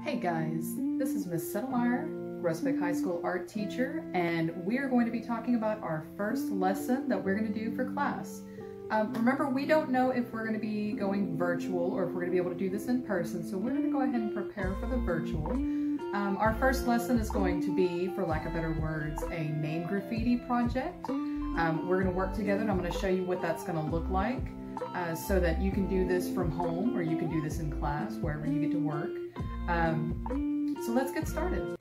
Hey guys, this is Miss Settlemeyer, Grosbeck High School art teacher, and we are going to be talking about our first lesson that we're going to do for class. Remember, we don't know if we're going to be going virtual or if we're going to be able to do this in person, so we're going to go ahead and prepare for the virtual. Our first lesson is going to be, for lack of better words, a name graffiti project. We're going to work together and I'm going to show you what that's going to look like so that you can do this from home or you can do this in class, wherever you get to work. So let's get started.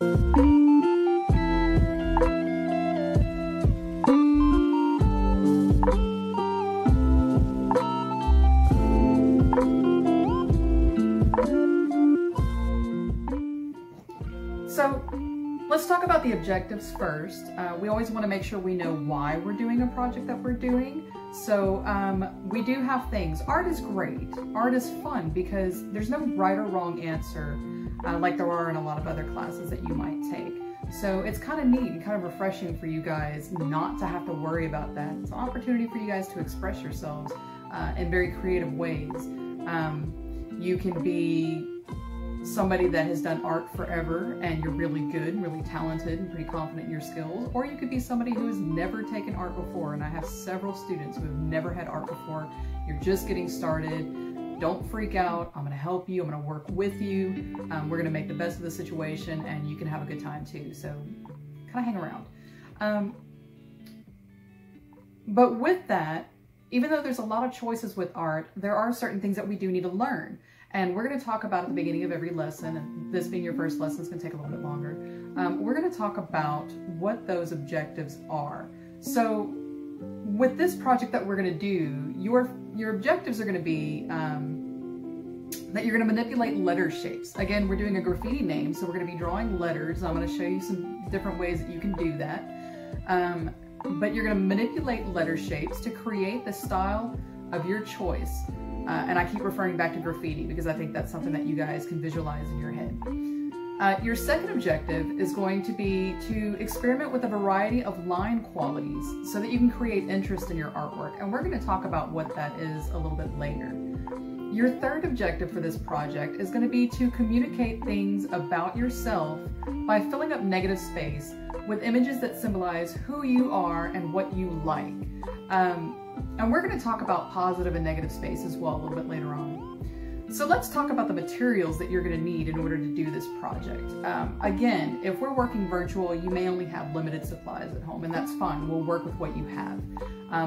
So let's talk about the objectives first. We always want to make sure we know why we're doing a project that we're doing. So we do have things. Art is great. Art is fun because there's no right or wrong answer like there are in a lot of other classes that you might take. So it's kind of neat and kind of refreshing for you guys not to have to worry about that. It's an opportunity for you guys to express yourselves in very creative ways. You can be somebody that has done art forever and you're really good and really talented and pretty confident in your skills, or you could be somebody who has never taken art before, and I have several students who have never had art before. You're just getting started. Don't freak out. I'm going to help you. I'm going to work with you. We're going to make the best of the situation and you can have a good time too, so kind of hang around. But with that, even though there's a lot of choices with art, there are certain things that we do need to learn. And we're going to talk about at the beginning of every lesson, and this being your first lesson is going to take a little bit longer. We're going to talk about what those objectives are. So with this project that we're going to do, your objectives are going to be that you're going to manipulate letter shapes. Again, we're doing a graffiti name, so we're going to be drawing letters. I'm going to show you some different ways that you can do that. But you're going to manipulate letter shapes to create the style of your choice. And I keep referring back to graffiti because I think that's something that you guys can visualize in your head. Your second objective is going to be to experiment with a variety of line qualities so that you can create interest in your artwork. And we're going to talk about what that is a little bit later. Your third objective for this project is going to be to communicate things about yourself by filling up negative space with images that symbolize who you are and what you like. And we're going to talk about positive and negative space as well a little bit later on. So let's talk about the materials that you're going to need in order to do this project. Again, if we're working virtual, you may only have limited supplies at home, and that's fine. We'll work with what you have.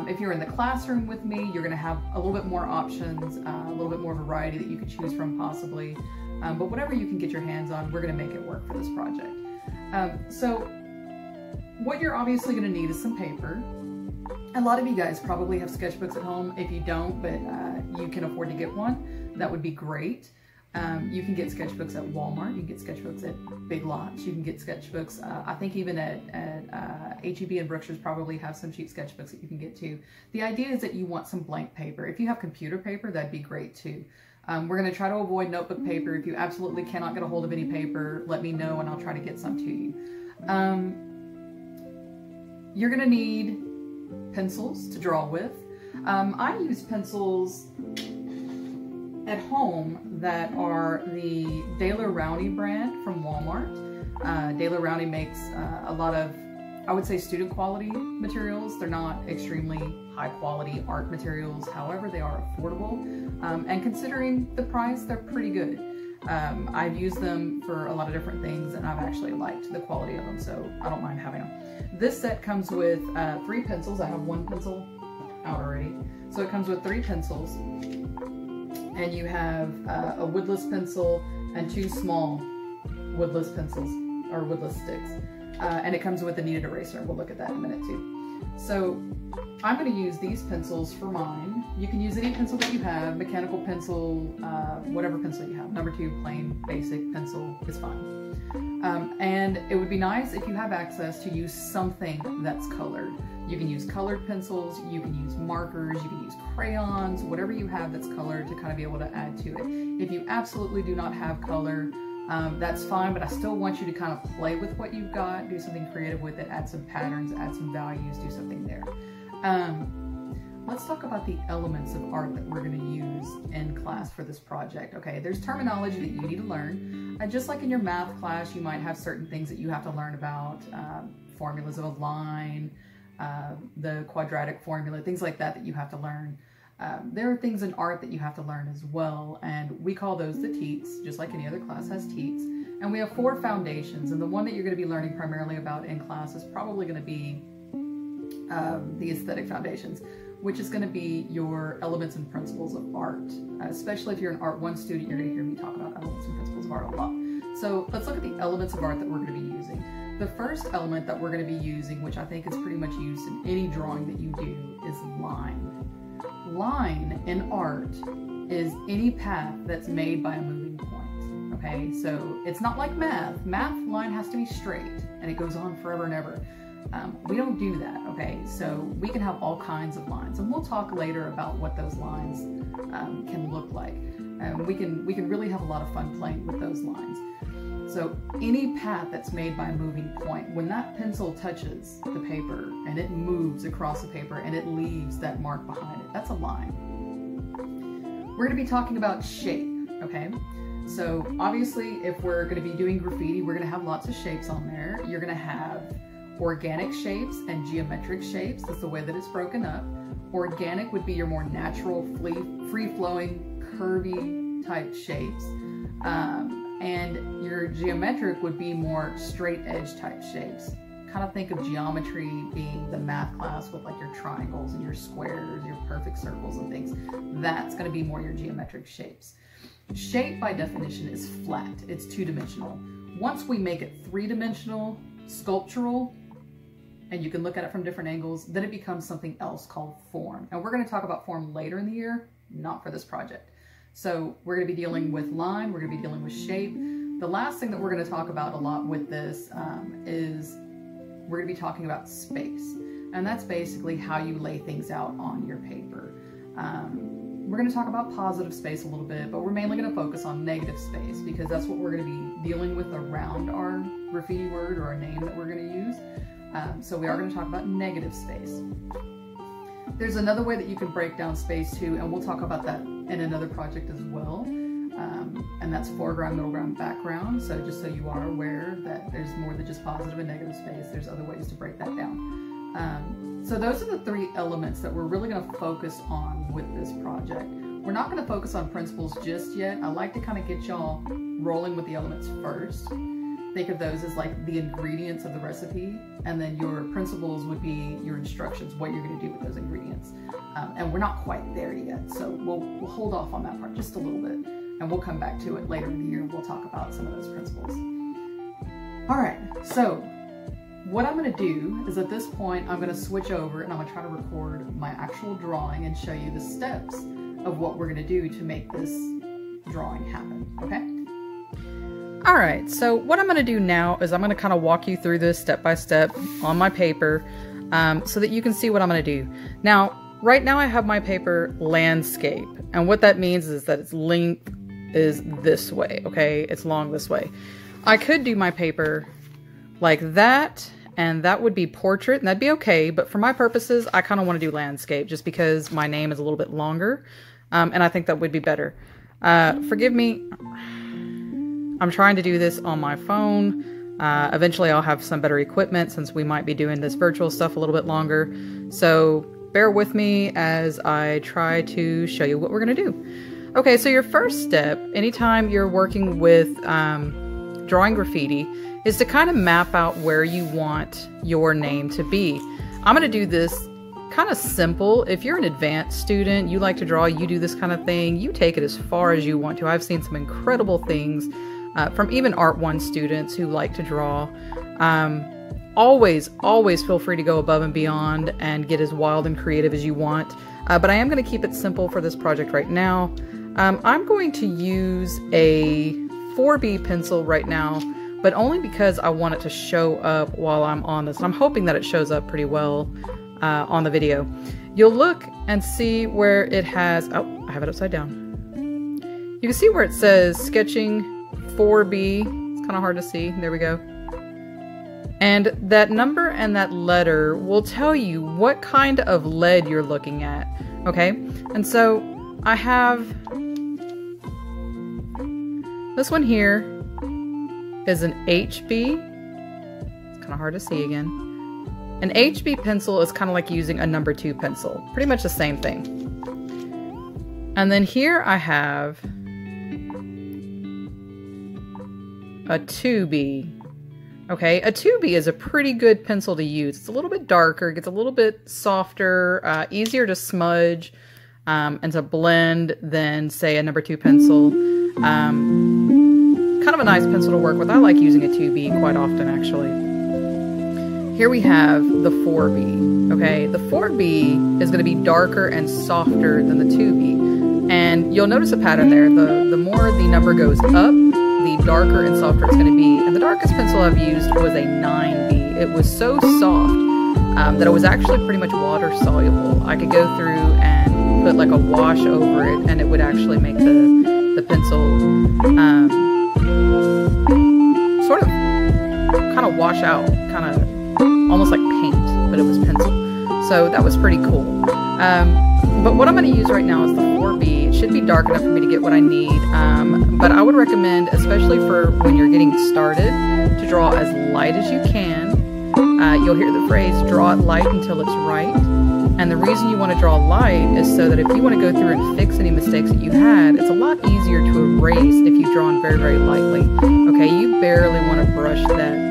If you're in the classroom with me, you're going to have a little bit more options, a little bit more variety that you could choose from possibly. But whatever you can get your hands on, we're going to make it work for this project. So what you're obviously going to need is some paper. A lot of you guys probably have sketchbooks at home. If you don't, but you can afford to get one, that would be great. You can get sketchbooks at Walmart. You can get sketchbooks at Big Lots. You can get sketchbooks, I think even at H-E-B and Brookshire's probably have some cheap sketchbooks that you can get too. The idea is that you want some blank paper. If you have computer paper, that'd be great too. We're going to try to avoid notebook paper. If you absolutely cannot get a hold of any paper, let me know and I'll try to get some to you. You're going to need pencils to draw with. I use pencils at home that are the Daler Rowney brand from Walmart. Daler Rowney makes a lot of, I would say, student quality materials. They're not extremely high quality art materials. However, they are affordable. And considering the price, they're pretty good. I've used them for a lot of different things and I've actually liked the quality of them, so I don't mind having them. This set comes with 3 pencils. I have 1 pencil out already. So it comes with 3 pencils, and you have a woodless pencil and 2 small woodless pencils, or woodless sticks. And it comes with a kneaded eraser. We'll look at that in a minute too. So I'm going to use these pencils for mine. You can use any pencil that you have, mechanical pencil, whatever pencil you have. Number 2, plain, basic pencil is fine. And it would be nice if you have access to use something that's colored. You can use colored pencils, you can use markers, you can use crayons, whatever you have that's colored to kind of be able to add to it. If you absolutely do not have color, that's fine, but I still want you to kind of play with what you've got, do something creative with it, add some patterns, add some values, do something there. Let's talk about the elements of art that we're going to use in class for this project. Okay, there's terminology that you need to learn. Just like in your math class, you might have certain things that you have to learn about, formulas of a line, the quadratic formula, things like that you have to learn. There are things in art that you have to learn as well, and we call those the teats, just like any other class has teats. And we have 4 foundations, and the one that you're going to be learning primarily about in class is probably going to be the aesthetic foundations, which is going to be your elements and principles of art. Especially if you're an Art 1 student, you're going to hear me talk about elements and principles of art a lot. So let's look at the elements of art that we're going to be using. The first element that we're going to be using, which I think is pretty much used in any drawing that you do, is line. Line in art is any path that's made by a moving point, okay? So it's not like math. Math line has to be straight and it goes on forever and ever. We don't do that, okay? So we can have all kinds of lines, and we'll talk later about what those lines can look like. We can really have a lot of fun playing with those lines. So any path that's made by a moving point, when that pencil touches the paper and it moves across the paper and it leaves that mark behind it, that's a line. We're going to be talking about shape, okay? So obviously if we're going to be doing graffiti, we're going to have lots of shapes on there. You're going to have organic shapes and geometric shapes. That's the way that it's broken up. Organic would be your more natural, free-flowing, curvy type shapes. And your geometric would be more straight edge type shapes. Kind of think of geometry being the math class with like your triangles and your squares, your perfect circles and things. That's going to be more your geometric shapes. Shape by definition is flat. It's 2-dimensional. Once we make it 3-dimensional, sculptural, and you can look at it from different angles, then it becomes something else called form. And we're going to talk about form later in the year, not for this project. So we're going to be dealing with line, we're going to be dealing with shape. The last thing that we're going to talk about a lot with this is we're going to be talking about space. And that's basically how you lay things out on your paper. We're going to talk about positive space a little bit, but we're mainly going to focus on negative space because that's what we're going to be dealing with around our graffiti word or our name that we're going to use. So we are going to talk about negative space. There's another way that you can break down space too, and we'll talk about that in another project as well. And that's foreground, middle ground, background. So just so you are aware that there's more than just positive and negative space. There's other ways to break that down. So those are the 3 elements that we're really going to focus on with this project. We're not going to focus on principles just yet. I like to kind of get y'all rolling with the elements first. Think of those as like the ingredients of the recipe, and then your principles would be your instructions, what you're going to do with those ingredients. And we're not quite there yet, so we'll hold off on that part just a little bit, and we'll come back to it later in the year and we'll talk about some of those principles. All right, so what I'm going to do is at this point, I'm going to switch over and I'm going to try to record my actual drawing and show you the steps of what we're going to do to make this drawing happen, okay? All right, so what I'm going to do now is I'm going to kind of walk you through this step by step on my paper so that you can see what I'm going to do. Now, right now I have my paper landscape, and what that means is that its length is this way, okay? It's long this way. I could do my paper like that, and that would be portrait, and that'd be okay, but for my purposes, I kind of want to do landscape just because my name is a little bit longer, and I think that would be better. Forgive me. I'm trying to do this on my phone. Eventually I'll have some better equipment since we might be doing this virtual stuff a little bit longer. So bear with me as I try to show you what we're going to do. Okay, so your first step, anytime you're working with drawing graffiti, is to kind of map out where you want your name to be. I'm going to do this kind of simple. If you're an advanced student, you like to draw, you do this kind of thing, you take it as far as you want to. I've seen some incredible things from even Art 1 students who like to draw. Always feel free to go above and beyond and get as wild and creative as you want. But I am going to keep it simple for this project right now. I'm going to use a 4B pencil right now, but only because I want it to show up while I'm on this. I'm hoping that it shows up pretty well on the video. You'll look and see where it has, oh, I have it upside down. You can see where it says sketching 4B. It's kind of hard to see. There we go. And that number and that letter will tell you what kind of lead you're looking at. Okay? And so I have this one here, is an HB. It's kind of hard to see again. An HB pencil is kind of like using a number 2 pencil. Pretty much the same thing. And then here I have a 2B. Okay, a 2B is a pretty good pencil to use. It's a little bit darker, gets a little bit softer, easier to smudge and to blend than, say, a number 2 pencil. Kind of a nice pencil to work with. I like using a 2B quite often, actually. Here we have the 4B. Okay, the 4B is going to be darker and softer than the 2B. And you'll notice a pattern there. The more the number goes up, the darker and softer it's going to be. And the darkest pencil I've used was a 9B. It was so soft that it was actually pretty much water soluble. I could go through and put like a wash over it, and it would actually make the pencil sort of kind of wash out, kind of almost like paint, but it was pencil. So that was pretty cool. But what I'm going to use right now is the 4B. It should be dark enough for me to get what I need. But I would recommend, especially for when you're getting started, to draw as light as you can. You'll hear the phrase, draw it light until it's right. And the reason you want to draw light is so that if you want to go through and fix any mistakes that you had, it's a lot easier to erase if you've drawn very, very lightly. Okay, you barely want to brush that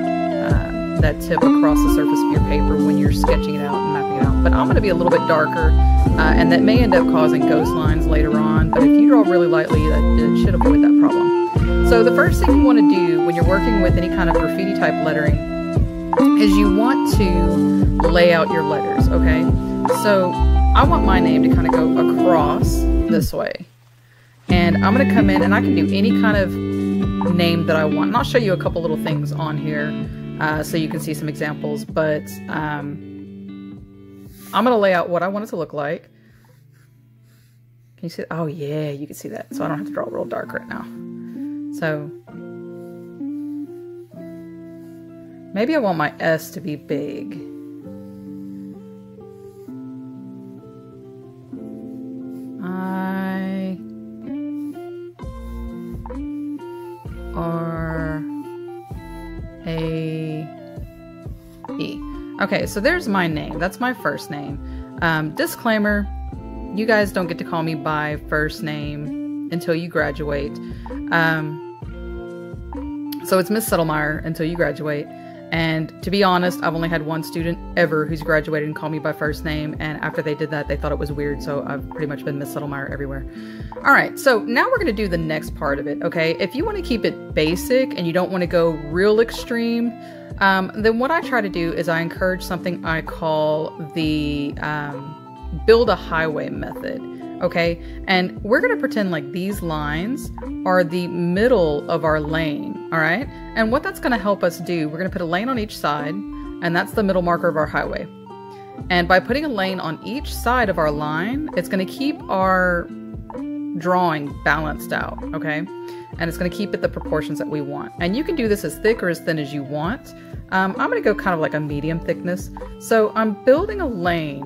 tip across the surface of your paper when you're sketching it out and mapping it out. But I'm going to be a little bit darker, and that may end up causing ghost lines later on, but if you draw really lightly, it should avoid that problem. So the first thing you want to do when you're working with any kind of graffiti type lettering is you want to lay out your letters, okay? So I want my name to kind of go across this way. And I'm going to come in and I can do any kind of name that I want. And I'll show you a couple little things on here so you can see some examples. But I'm going to lay out what I want it to look like. Can you see? Oh yeah, you can see that. So I don't have to draw real dark right now. So maybe I want my S to be big. I-R-A-E. Okay, so there's my name. That's my first name. Disclaimer, you guys don't get to call me by first name until you graduate. So it's Miss Settlemeyer until you graduate. And to be honest, I've only had one student ever who's graduated and called me by first name, and after they did that, they thought it was weird, so I've pretty much been Miss Settlemeyer everywhere. Alright, so now we're going to do the next part of it, okay? If you want to keep it basic and you don't want to go real extreme, then what I try to do is I encourage something I call the build a highway method, okay? And we're going to pretend like these lines are the middle of our lane, all right? And what that's going to help us do, we're going to put a lane on each side, and that's the middle marker of our highway. And by putting a lane on each side of our line, it's going to keep our drawing balanced out, okay? And it's going to keep it the proportions that we want. And you can do this as thick or as thin as you want. I'm going to go kind of like a medium thickness. So I'm building a lane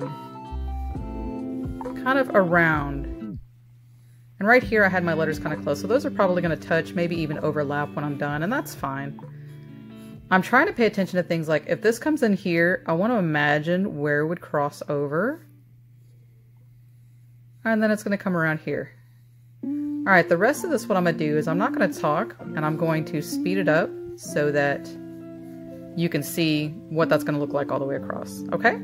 kind of around. And right here I had my letters kind of close, so those are probably going to touch, maybe even overlap when I'm done, and that's fine. I'm trying to pay attention to things like, if this comes in here, I want to imagine where it would cross over. And then it's going to come around here. Alright, the rest of this, what I'm going to do is I'm not going to talk, and I'm going to speed it up so that you can see what that's going to look like all the way across, okay?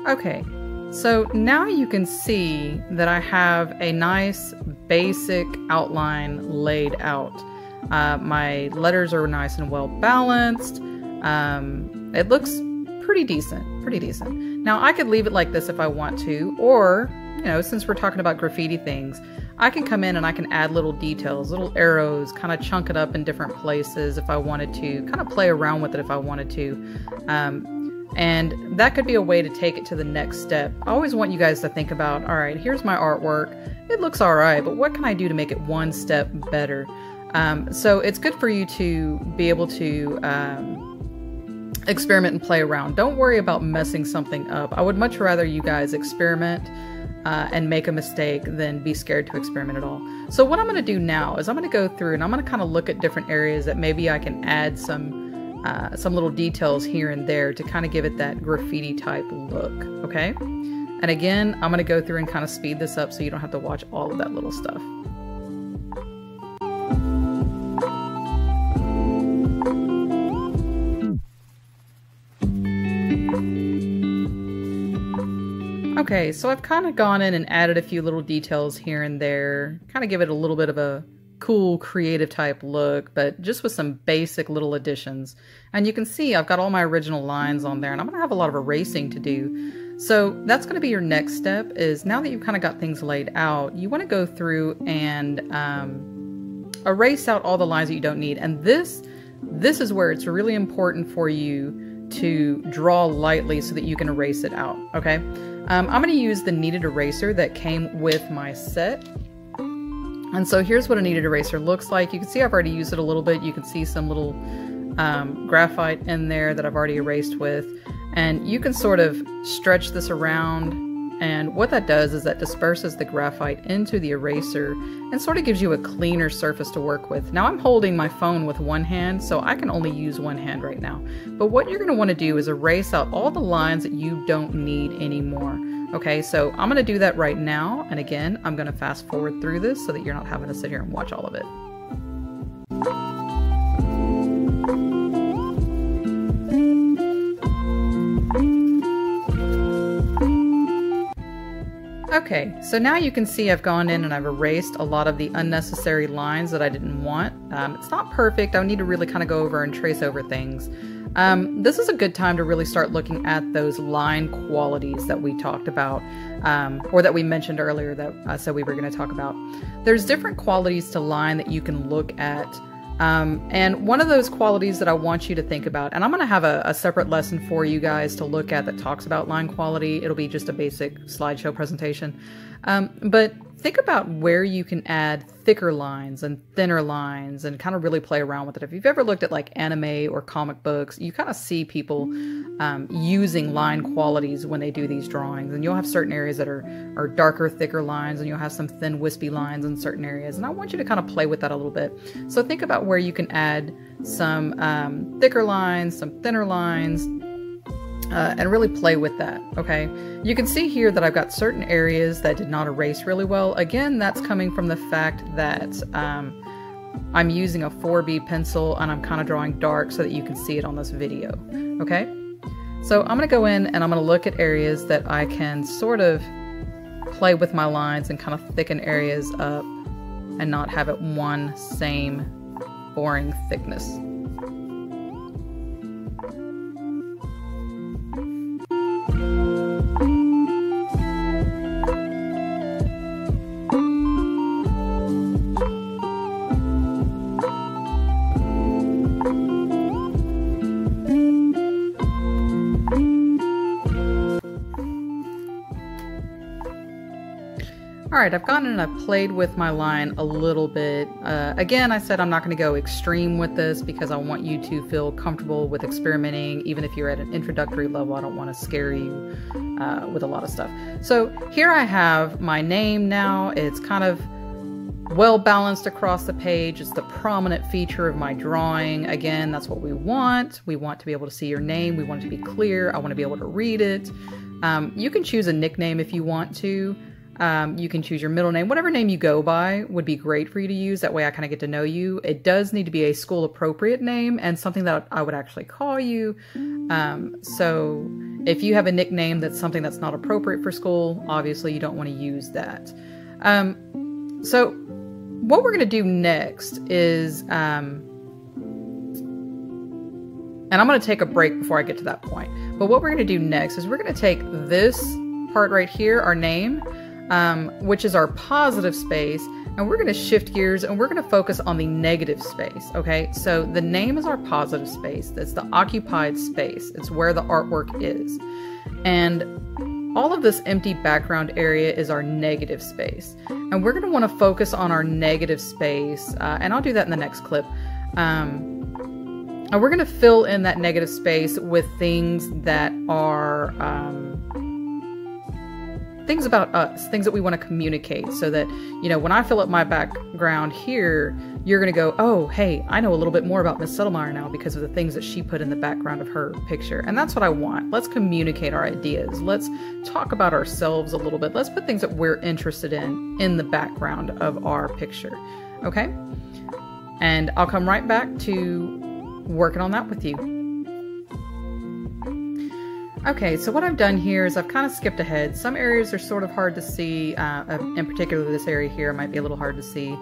Okay, so now you can see that I have a nice basic outline laid out. My letters are nice and well balanced. It looks pretty decent, Now I could leave it like this if I want to, or, you know, since we're talking about graffiti things, I can come in and I can add little details, little arrows, kind of chunk it up in different places if I wanted to, kind of play around with it if I wanted to. And that could be a way to take it to the next step. I always want you guys to think about, all right, here's my artwork. It looks all right, but what can I do to make it one step better? So it's good for you to be able to experiment and play around. Don't worry about messing something up. I would much rather you guys experiment and make a mistake than be scared to experiment at all. So what I'm going to do now is I'm going to go through and I'm going to kind of look at different areas that maybe I can add some little details here and there to kind of give it that graffiti type look, okay? And again, I'm going to go through and kind of speed this up so you don't have to watch all of that little stuff. Okay, so I've kind of gone in and added a few little details here and there, kind of give it a little bit of a cool, creative type look, but just with some basic little additions. And you can see I've got all my original lines on there, and I'm going to have a lot of erasing to do. So that's going to be your next step, is now that you've kind of got things laid out, you want to go through and erase out all the lines that you don't need. And this is where it's really important for you to draw lightly so that you can erase it out, okay? I'm going to use the kneaded eraser that came with my set. And so here's what a kneaded eraser looks like. You can see I've already used it a little bit. You can see some little graphite in there that I've already erased with. And you can sort of stretch this around. And what that does is that disperses the graphite into the eraser and sort of gives you a cleaner surface to work with. Now I'm holding my phone with one hand, so I can only use one hand right now. But what you're going to want to do is erase out all the lines that you don't need anymore. Okay, so I'm going to do that right now. And again, I'm going to fast forward through this so that you're not having to sit here and watch all of it. Okay, so now you can see I've gone in and I've erased a lot of the unnecessary lines that I didn't want. It's not perfect. I need to really kind of go over and trace over things. This is a good time to really start looking at those line qualities that we talked about, or that we mentioned earlier that I said we were going to talk about. There's different qualities to line that you can look at. And one of those qualities that I want you to think about, and I'm going to have a separate lesson for you guys to look at that talks about line quality. It'll be just a basic slideshow presentation. But think about where you can add thicker lines and thinner lines and kind of really play around with it. If you've ever looked at like anime or comic books, you kind of see people using line qualities when they do these drawings. And you'll have certain areas that are darker, thicker lines, and you'll have some thin, wispy lines in certain areas. And I want you to kind of play with that a little bit. So think about where you can add some thicker lines, some thinner lines, and really play with that, okay? You can see here that I've got certain areas that did not erase really well. Again, that's coming from the fact that I'm using a 4B pencil and I'm kind of drawing dark so that you can see it on this video, okay? So I'm gonna go in and I'm gonna look at areas that I can sort of play with my lines and kind of thicken areas up and not have it one same boring thickness. Alright, I've gone and I've played with my line a little bit. Again, I said I'm not going to go extreme with this because I want you to feel comfortable with experimenting. Even if you're at an introductory level, I don't want to scare you with a lot of stuff. So here I have my name now. It's kind of well balanced across the page. It's the prominent feature of my drawing. Again, that's what we want. We want to be able to see your name. We want it to be clear. I want to be able to read it. You can choose a nickname if you want to. You can choose your middle name. Whatever name you go by would be great for you to use. That way I kind of get to know you. It does need to be a school appropriate name and something that I would actually call you. So if you have a nickname that's something that's not appropriate for school, obviously you don't want to use that. So what we're going to do next is, and I'm going to take a break before I get to that point, but what we're going to do next is we're going to take this part right here, our name, which is our positive space, and we're going to shift gears and we're going to focus on the negative space, okay? So the name is our positive space. That's the occupied space. It's where the artwork is. And all of this empty background area is our negative space. And we're going to want to focus on our negative space, and I'll do that in the next clip. And we're going to fill in that negative space with things that are things about us, things that we want to communicate, so that, you know, when I fill up my background here, you're going to go, oh, hey, I know a little bit more about Miss Settlemeyer now because of the things that she put in the background of her picture. And that's what I want. Let's communicate our ideas. Let's talk about ourselves a little bit. Let's put things that we're interested in the background of our picture. Okay? And I'll come right back to working on that with you. Okay, so what I've done here is I've kind of skipped ahead. Some areas are sort of hard to see, in particular this area here might be a little hard to see.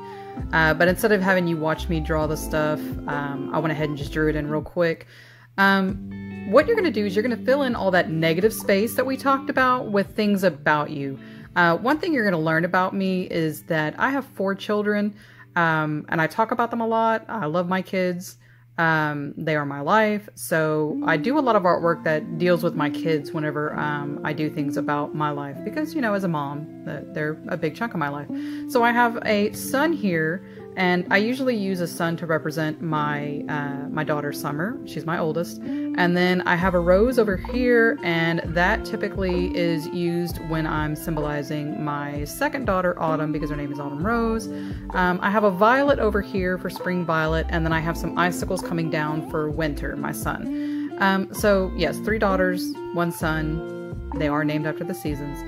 But instead of having you watch me draw the stuff, I went ahead and just drew it in real quick. What you're going to do is you're going to fill in all that negative space that we talked about with things about you. One thing you're going to learn about me is that I have 4 children, and I talk about them a lot. I love my kids. They are my life. So I do a lot of artwork that deals with my kids whenever I do things about my life, because, you know, as a mom, they're a big chunk of my life. So I have a son here, and I usually use a son to represent my my daughter Summer. She's my oldest. And then I have a rose over here, and that typically is used when I'm symbolizing my second daughter, Autumn, because her name is Autumn Rose. I have a violet over here for spring violet, and then I have some icicles coming down for winter, my son. So yes, 3 daughters, 1 son. They are named after the seasons.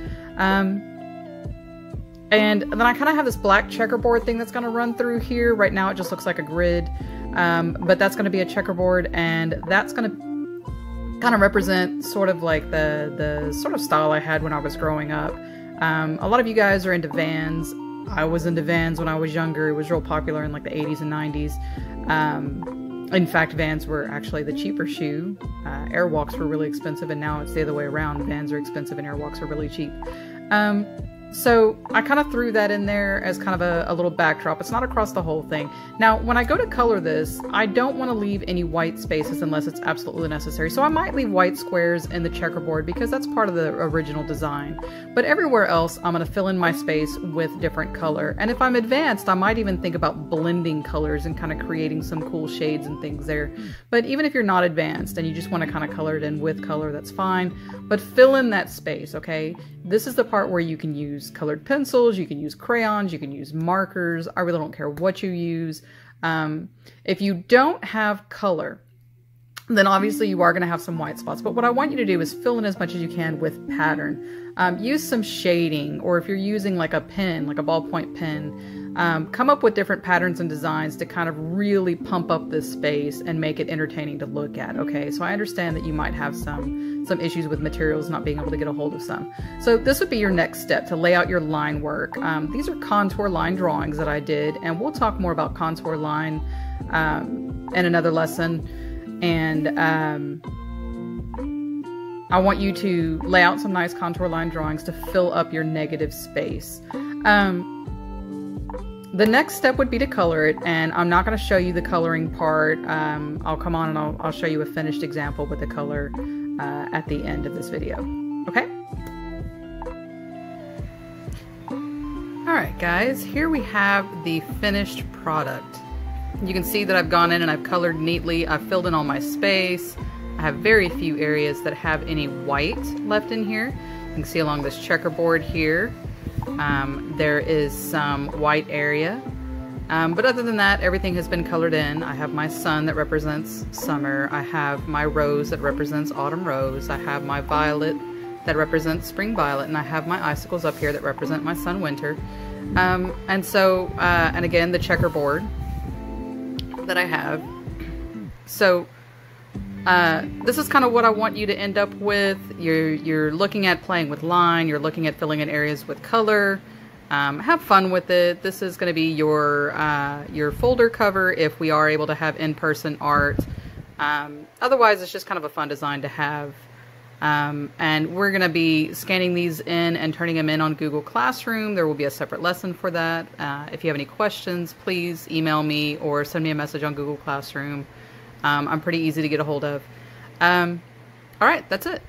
And then I kind of have this black checkerboard thing that's going to run through here. Right now it just looks like a grid, but that's going to be a checkerboard, and that's going to kind of represent sort of like the sort of style I had when I was growing up. A lot of you guys are into Vans. I was into Vans when I was younger. It was real popular in like the 80s and 90s. In fact, Vans were actually the cheaper shoe. Airwalks were really expensive, and now it's the other way around. Vans are expensive and Airwalks are really cheap. So I kind of threw that in there as kind of a little backdrop. It's not across the whole thing. Now, when I go to color this, I don't want to leave any white spaces unless it's absolutely necessary. So I might leave white squares in the checkerboard because that's part of the original design. But everywhere else, I'm going to fill in my space with different color. And if I'm advanced, I might even think about blending colors and kind of creating some cool shades and things there. But even if you're not advanced and you just want to kind of color it in with color, that's fine. But fill in that space, okay? This is the part where you can use colored pencils, you can use crayons, you can use markers. I really don't care what you use. If you don't have color, then obviously you are going to have some white spots. But what I want you to do is fill in as much as you can with pattern. Use some shading, or if you're using like a pen, like a ballpoint pen, come up with different patterns and designs to kind of really pump up this space and make it entertaining to look at, okay? So I understand that you might have some issues with materials not being able to get a hold of some. So this would be your next step, to lay out your line work. These are contour line drawings that I did, and we'll talk more about contour line in another lesson. And I want you to lay out some nice contour line drawings to fill up your negative space. The next step would be to color it, and I'm not going to show you the coloring part. I'll come on and I'll show you a finished example with the color at the end of this video. Okay? Alright guys, here we have the finished product. You can see that I've gone in and I've colored neatly. I've filled in all my space. I have very few areas that have any white left in here. You can see along this checkerboard here, there is some white area. But other than that, everything has been colored in. I have my sun that represents summer. I have my rose that represents autumn rose. I have my violet that represents spring violet. And I have my icicles up here that represent my sun winter. And again, the checkerboard that I have. So this is kind of what I want you to end up with. You're looking at playing with line, you're looking at filling in areas with color. Have fun with it. This is going to be your folder cover if we are able to have in-person art. Otherwise, it's just kind of a fun design to have. And we're going to be scanning these in and turning them in on Google Classroom. There will be a separate lesson for that. If you have any questions, please email me or send me a message on Google Classroom. I'm pretty easy to get a hold of. All right, that's it.